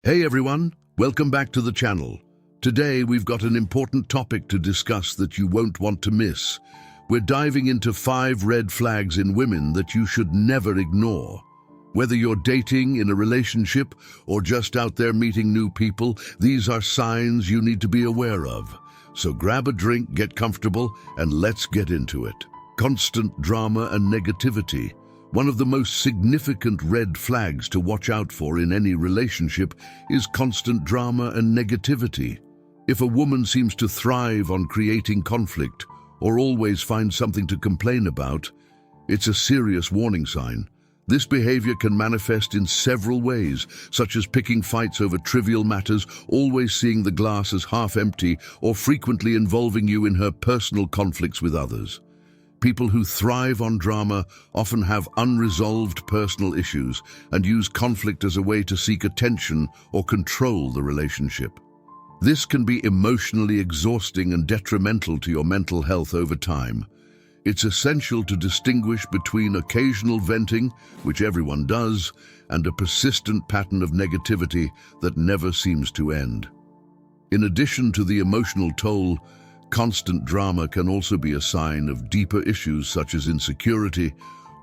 Hey everyone, welcome back to the channel. Today we've got an important topic to discuss that you won't want to miss. We're diving into 5 red flags in women that you should never ignore. Whether you're dating, in a relationship, or just out there meeting new people, these are signs you need to be aware of. So grab a drink, get comfortable, and let's get into it. Constant drama and negativity. One of the most significant red flags to watch out for in any relationship is constant drama and negativity. If a woman seems to thrive on creating conflict or always finds something to complain about, it's a serious warning sign. This behavior can manifest in several ways, such as picking fights over trivial matters, always seeing the glass as half empty, or frequently involving you in her personal conflicts with others. People who thrive on drama often have unresolved personal issues and use conflict as a way to seek attention or control the relationship. This can be emotionally exhausting and detrimental to your mental health over time. It's essential to distinguish between occasional venting, which everyone does, and a persistent pattern of negativity that never seems to end. In addition to the emotional toll, constant drama can also be a sign of deeper issues such as insecurity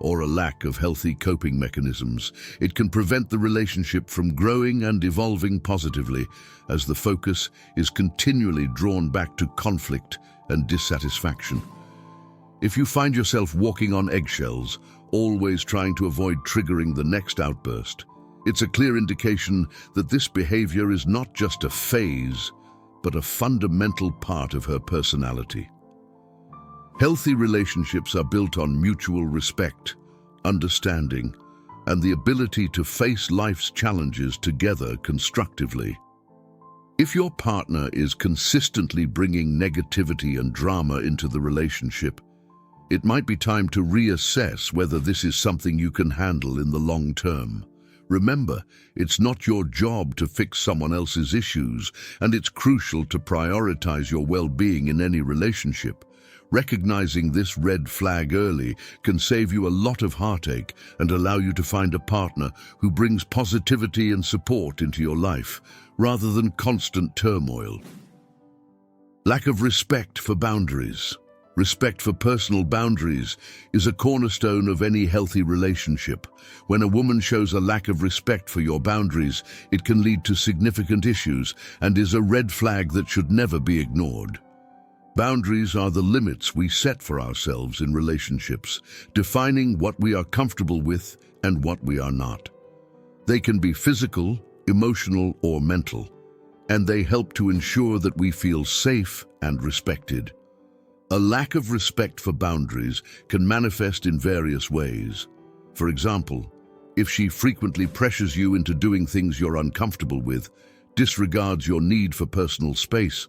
or a lack of healthy coping mechanisms. It can prevent the relationship from growing and evolving positively, as the focus is continually drawn back to conflict and dissatisfaction. If you find yourself walking on eggshells, always trying to avoid triggering the next outburst, it's a clear indication that this behavior is not just a phase, but a fundamental part of her personality. Healthy relationships are built on mutual respect, understanding, and the ability to face life's challenges together constructively. If your partner is consistently bringing negativity and drama into the relationship, it might be time to reassess whether this is something you can handle in the long term. Remember, it's not your job to fix someone else's issues, and it's crucial to prioritize your well-being in any relationship. Recognizing this red flag early can save you a lot of heartache and allow you to find a partner who brings positivity and support into your life, rather than constant turmoil. Lack of respect for boundaries. Respect for personal boundaries is a cornerstone of any healthy relationship. When a woman shows a lack of respect for your boundaries, it can lead to significant issues and is a red flag that should never be ignored. Boundaries are the limits we set for ourselves in relationships, defining what we are comfortable with and what we are not. They can be physical, emotional, or mental, and they help to ensure that we feel safe and respected. A lack of respect for boundaries can manifest in various ways. For example, if she frequently pressures you into doing things you're uncomfortable with, disregards your need for personal space,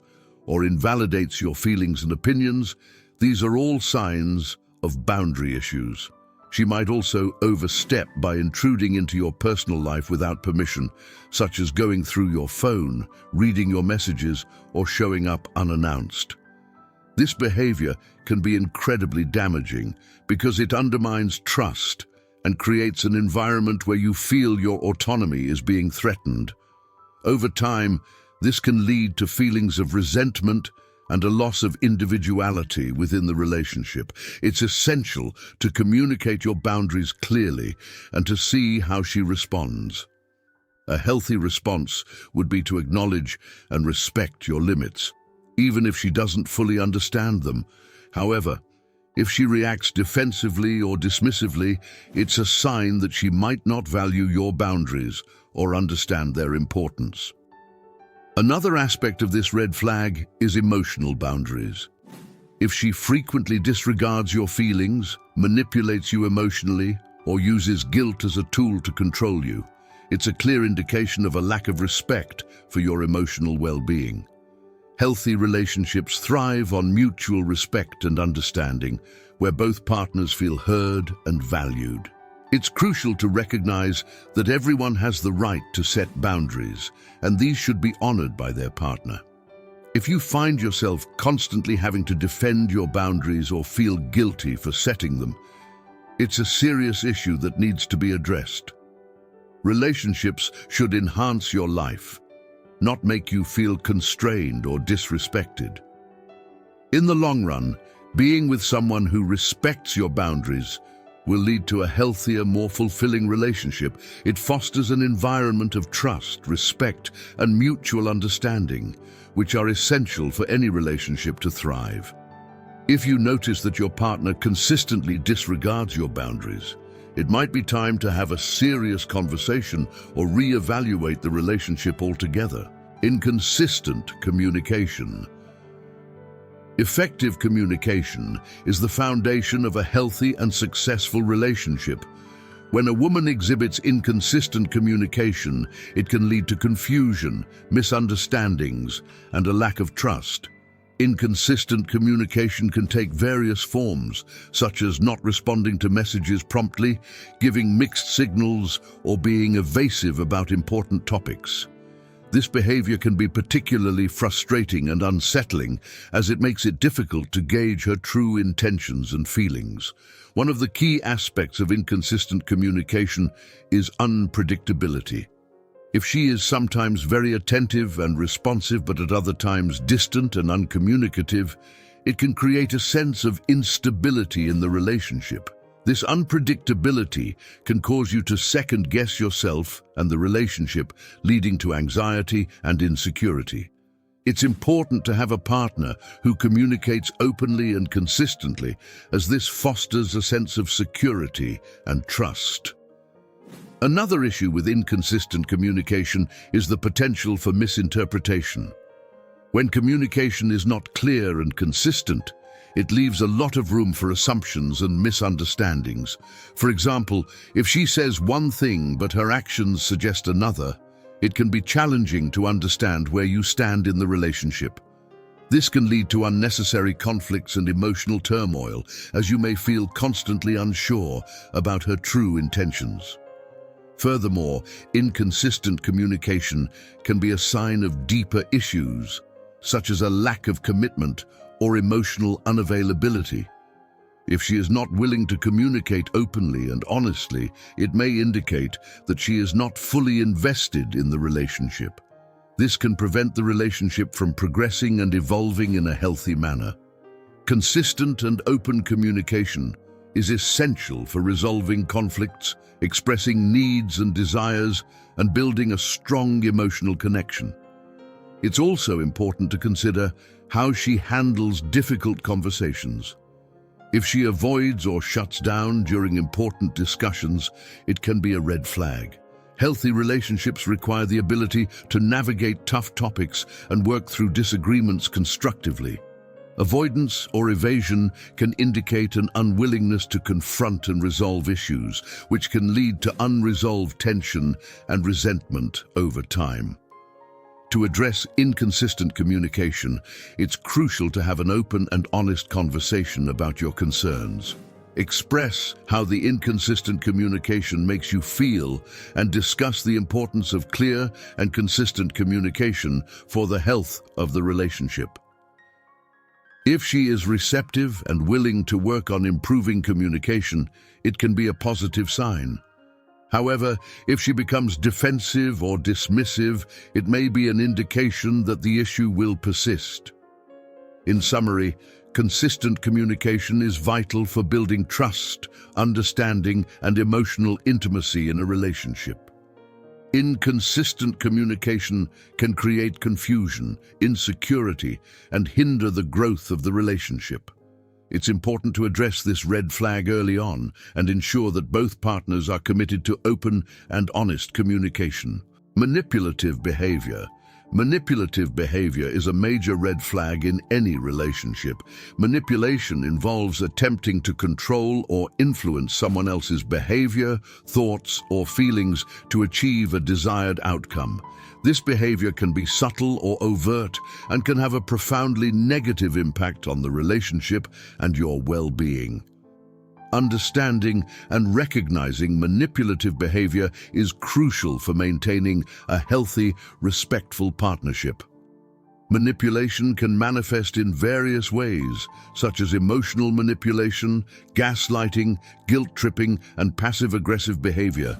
or invalidates your feelings and opinions, these are all signs of boundary issues. She might also overstep by intruding into your personal life without permission, such as going through your phone, reading your messages, or showing up unannounced. This behavior can be incredibly damaging because it undermines trust and creates an environment where you feel your autonomy is being threatened. Over time, this can lead to feelings of resentment and a loss of individuality within the relationship. It's essential to communicate your boundaries clearly and to see how she responds. A healthy response would be to acknowledge and respect your limits, even if she doesn't fully understand them. However, if she reacts defensively or dismissively, it's a sign that she might not value your boundaries or understand their importance. Another aspect of this red flag is emotional boundaries. If she frequently disregards your feelings, manipulates you emotionally, or uses guilt as a tool to control you, it's a clear indication of a lack of respect for your emotional well-being. Healthy relationships thrive on mutual respect and understanding, where both partners feel heard and valued. It's crucial to recognize that everyone has the right to set boundaries, and these should be honored by their partner. If you find yourself constantly having to defend your boundaries or feel guilty for setting them, it's a serious issue that needs to be addressed. Relationships should enhance your life, not make you feel constrained or disrespected. In the long run, being with someone who respects your boundaries will lead to a healthier, more fulfilling relationship. It fosters an environment of trust, respect, and mutual understanding, which are essential for any relationship to thrive. If you notice that your partner consistently disregards your boundaries, it might be time to have a serious conversation or reevaluate the relationship altogether. Inconsistent communication. Effective communication is the foundation of a healthy and successful relationship. When a woman exhibits inconsistent communication, it can lead to confusion, misunderstandings, and a lack of trust. Inconsistent communication can take various forms, such as not responding to messages promptly, giving mixed signals, or being evasive about important topics. This behavior can be particularly frustrating and unsettling, as it makes it difficult to gauge her true intentions and feelings. One of the key aspects of inconsistent communication is unpredictability. If she is sometimes very attentive and responsive, but at other times distant and uncommunicative, it can create a sense of instability in the relationship. This unpredictability can cause you to second-guess yourself and the relationship, leading to anxiety and insecurity. It's important to have a partner who communicates openly and consistently, as this fosters a sense of security and trust. Another issue with inconsistent communication is the potential for misinterpretation. When communication is not clear and consistent, it leaves a lot of room for assumptions and misunderstandings. For example, if she says one thing but her actions suggest another, it can be challenging to understand where you stand in the relationship. This can lead to unnecessary conflicts and emotional turmoil, as you may feel constantly unsure about her true intentions. Furthermore, inconsistent communication can be a sign of deeper issues, such as a lack of commitment or emotional unavailability. If she is not willing to communicate openly and honestly, it may indicate that she is not fully invested in the relationship. This can prevent the relationship from progressing and evolving in a healthy manner. Consistent and open communication is essential for resolving conflicts, expressing needs and desires, and building a strong emotional connection. It's also important to consider how she handles difficult conversations. If she avoids or shuts down during important discussions, it can be a red flag. Healthy relationships require the ability to navigate tough topics and work through disagreements constructively. Avoidance or evasion can indicate an unwillingness to confront and resolve issues, which can lead to unresolved tension and resentment over time. To address inconsistent communication, it's crucial to have an open and honest conversation about your concerns. Express how the inconsistent communication makes you feel and discuss the importance of clear and consistent communication for the health of the relationship. If she is receptive and willing to work on improving communication, it can be a positive sign. However, if she becomes defensive or dismissive, it may be an indication that the issue will persist. In summary, consistent communication is vital for building trust, understanding, and emotional intimacy in a relationship. Inconsistent communication can create confusion, insecurity, and hinder the growth of the relationship. It's important to address this red flag early on and ensure that both partners are committed to open and honest communication. Manipulative behavior. Manipulative behavior is a major red flag in any relationship. Manipulation involves attempting to control or influence someone else's behavior, thoughts, or feelings to achieve a desired outcome. This behavior can be subtle or overt and can have a profoundly negative impact on the relationship and your well-being. Understanding and recognizing manipulative behavior is crucial for maintaining a healthy, respectful partnership. Manipulation can manifest in various ways, such as emotional manipulation, gaslighting, guilt-tripping, and passive-aggressive behavior.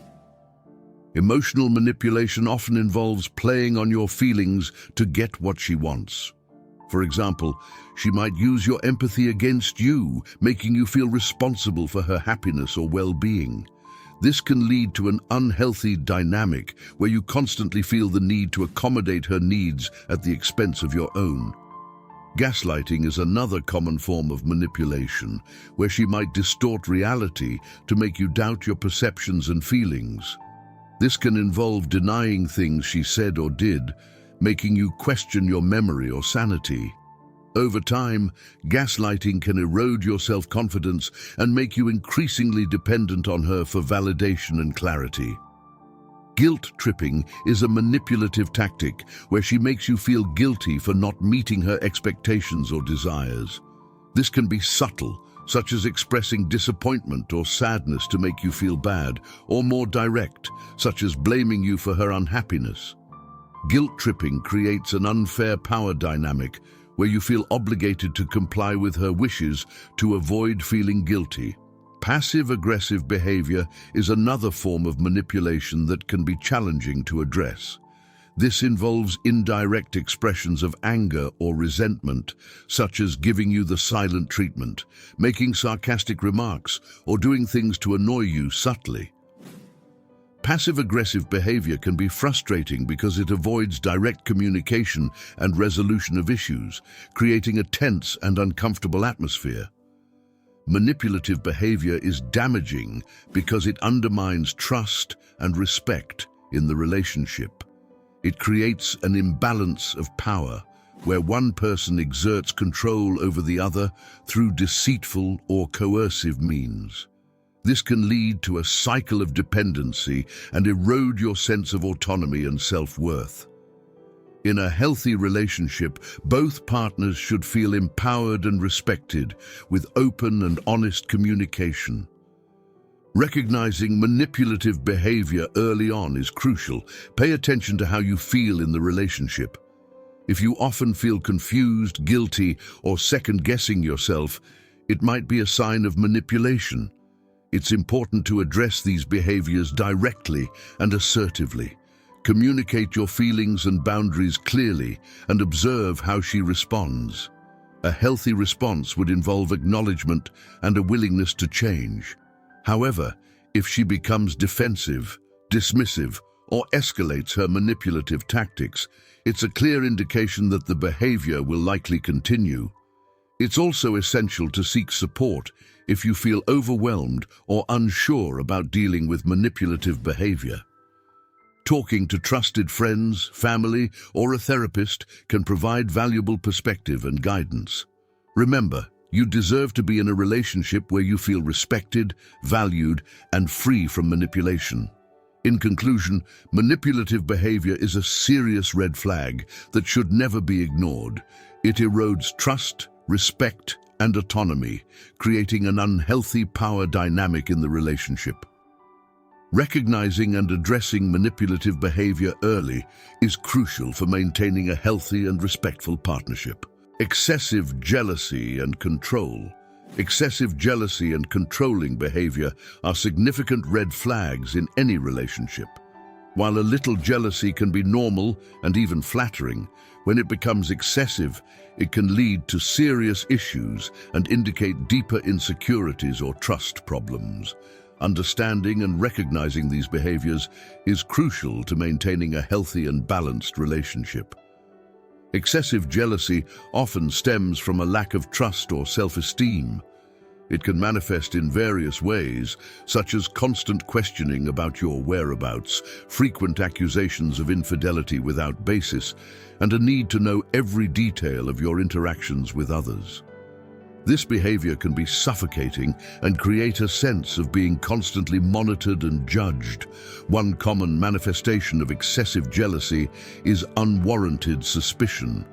Emotional manipulation often involves playing on your feelings to get what she wants. For example, she might use your empathy against you, making you feel responsible for her happiness or well-being. This can lead to an unhealthy dynamic where you constantly feel the need to accommodate her needs at the expense of your own. Gaslighting is another common form of manipulation, where she might distort reality to make you doubt your perceptions and feelings. This can involve denying things she said or did, making you question your memory or sanity. Over time, gaslighting can erode your self-confidence and make you increasingly dependent on her for validation and clarity. Guilt tripping is a manipulative tactic where she makes you feel guilty for not meeting her expectations or desires. This can be subtle, such as expressing disappointment or sadness to make you feel bad, or more direct, such as blaming you for her unhappiness. Guilt tripping creates an unfair power dynamic where you feel obligated to comply with her wishes to avoid feeling guilty. Passive-aggressive behavior is another form of manipulation that can be challenging to address. This involves indirect expressions of anger or resentment, such as giving you the silent treatment, making sarcastic remarks, or doing things to annoy you subtly. Passive-aggressive behavior can be frustrating because it avoids direct communication and resolution of issues, creating a tense and uncomfortable atmosphere. Manipulative behavior is damaging because it undermines trust and respect in the relationship. It creates an imbalance of power, where one person exerts control over the other through deceitful or coercive means. This can lead to a cycle of dependency and erode your sense of autonomy and self-worth. In a healthy relationship, both partners should feel empowered and respected, with open and honest communication. Recognizing manipulative behavior early on is crucial. Pay attention to how you feel in the relationship. If you often feel confused, guilty, or second-guessing yourself, it might be a sign of manipulation. It's important to address these behaviors directly and assertively. Communicate your feelings and boundaries clearly and observe how she responds. A healthy response would involve acknowledgement and a willingness to change. However, if she becomes defensive, dismissive, or escalates her manipulative tactics, it's a clear indication that the behavior will likely continue. It's also essential to seek support if you feel overwhelmed or unsure about dealing with manipulative behavior. Talking to trusted friends, family, or a therapist can provide valuable perspective and guidance. Remember, you deserve to be in a relationship where you feel respected, valued, and free from manipulation. In conclusion, manipulative behavior is a serious red flag that should never be ignored. It erodes trust, respect, and autonomy, creating an unhealthy power dynamic in the relationship. Recognizing and addressing manipulative behavior early is crucial for maintaining a healthy and respectful partnership. Excessive jealousy and control. Excessive jealousy and controlling behavior are significant red flags in any relationship. While a little jealousy can be normal and even flattering, when it becomes excessive, it can lead to serious issues and indicate deeper insecurities or trust problems. Understanding and recognizing these behaviors is crucial to maintaining a healthy and balanced relationship. Excessive jealousy often stems from a lack of trust or self-esteem. It can manifest in various ways, such as constant questioning about your whereabouts, frequent accusations of infidelity without basis, and a need to know every detail of your interactions with others. This behavior can be suffocating and create a sense of being constantly monitored and judged. One common manifestation of excessive jealousy is unwarranted suspicion.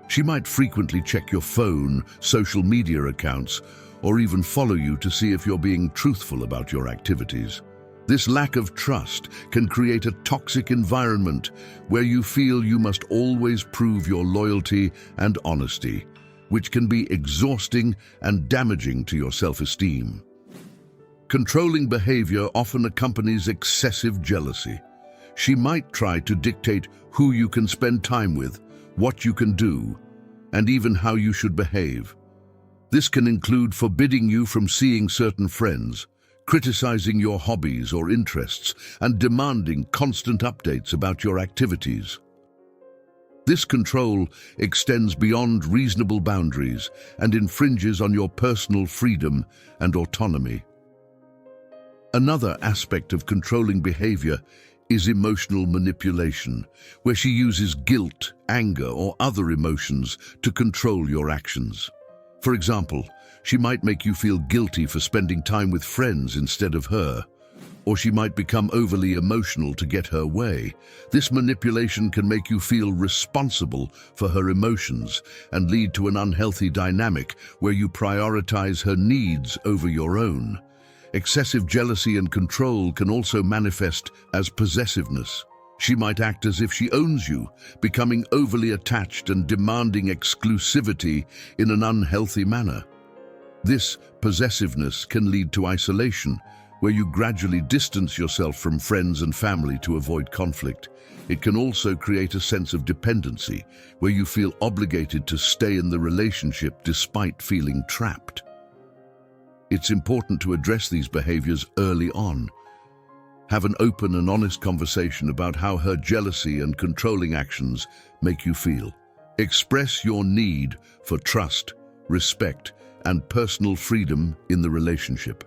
She might frequently check your phone, social media accounts, or even follow you to see if you're being truthful about your activities. This lack of trust can create a toxic environment where you feel you must always prove your loyalty and honesty, which can be exhausting and damaging to your self-esteem. Controlling behavior often accompanies excessive jealousy. She might try to dictate who you can spend time with, what you can do, and even how you should behave. This can include forbidding you from seeing certain friends, criticizing your hobbies or interests, and demanding constant updates about your activities. This control extends beyond reasonable boundaries and infringes on your personal freedom and autonomy. Another aspect of controlling behavior is emotional manipulation, where she uses guilt, anger, or other emotions to control your actions. For example, she might make you feel guilty for spending time with friends instead of her, or she might become overly emotional to get her way. This manipulation can make you feel responsible for her emotions and lead to an unhealthy dynamic where you prioritize her needs over your own. Excessive jealousy and control can also manifest as possessiveness. She might act as if she owns you, becoming overly attached and demanding exclusivity in an unhealthy manner. This possessiveness can lead to isolation, where you gradually distance yourself from friends and family to avoid conflict. It can also create a sense of dependency, where you feel obligated to stay in the relationship despite feeling trapped. It's important to address these behaviors early on. Have an open and honest conversation about how her jealousy and controlling actions make you feel. Express your need for trust, respect, and personal freedom in the relationship.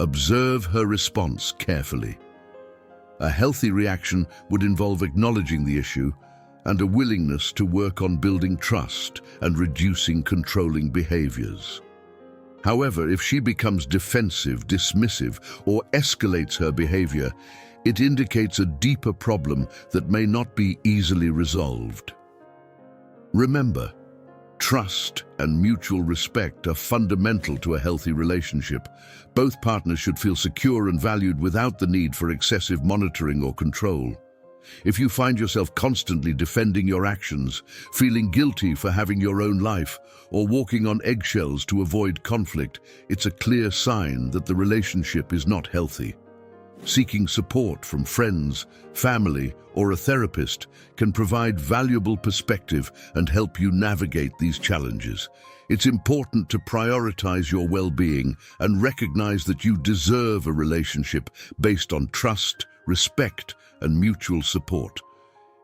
Observe her response carefully. A healthy reaction would involve acknowledging the issue and a willingness to work on building trust and reducing controlling behaviors. However, if she becomes defensive, dismissive, or escalates her behavior, it indicates a deeper problem that may not be easily resolved. Remember, trust and mutual respect are fundamental to a healthy relationship. Both partners should feel secure and valued without the need for excessive monitoring or control. If you find yourself constantly defending your actions, feeling guilty for having your own life, or walking on eggshells to avoid conflict, it's a clear sign that the relationship is not healthy. Seeking support from friends, family, or a therapist can provide valuable perspective and help you navigate these challenges. It's important to prioritize your well-being and recognize that you deserve a relationship based on trust, respect, and mutual support.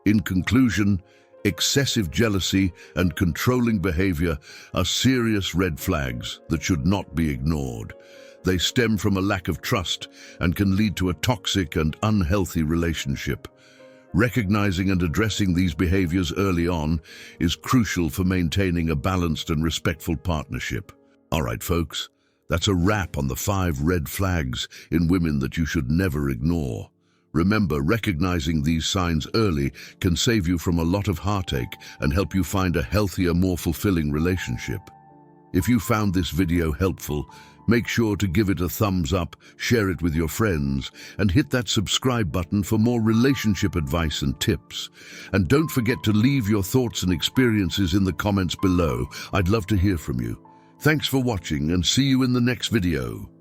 In conclusion, excessive jealousy and controlling behavior are serious red flags that should not be ignored. They stem from a lack of trust and can lead to a toxic and unhealthy relationship. Recognizing and addressing these behaviors early on is crucial for maintaining a balanced and respectful partnership. All right, folks, that's a wrap on the 5 red flags in women that you should never ignore. Remember, recognizing these signs early can save you from a lot of heartache and help you find a healthier, more fulfilling relationship. If you found this video helpful, make sure to give it a thumbs up, share it with your friends, and hit that subscribe button for more relationship advice and tips. And don't forget to leave your thoughts and experiences in the comments below. I'd love to hear from you. Thanks for watching and see you in the next video.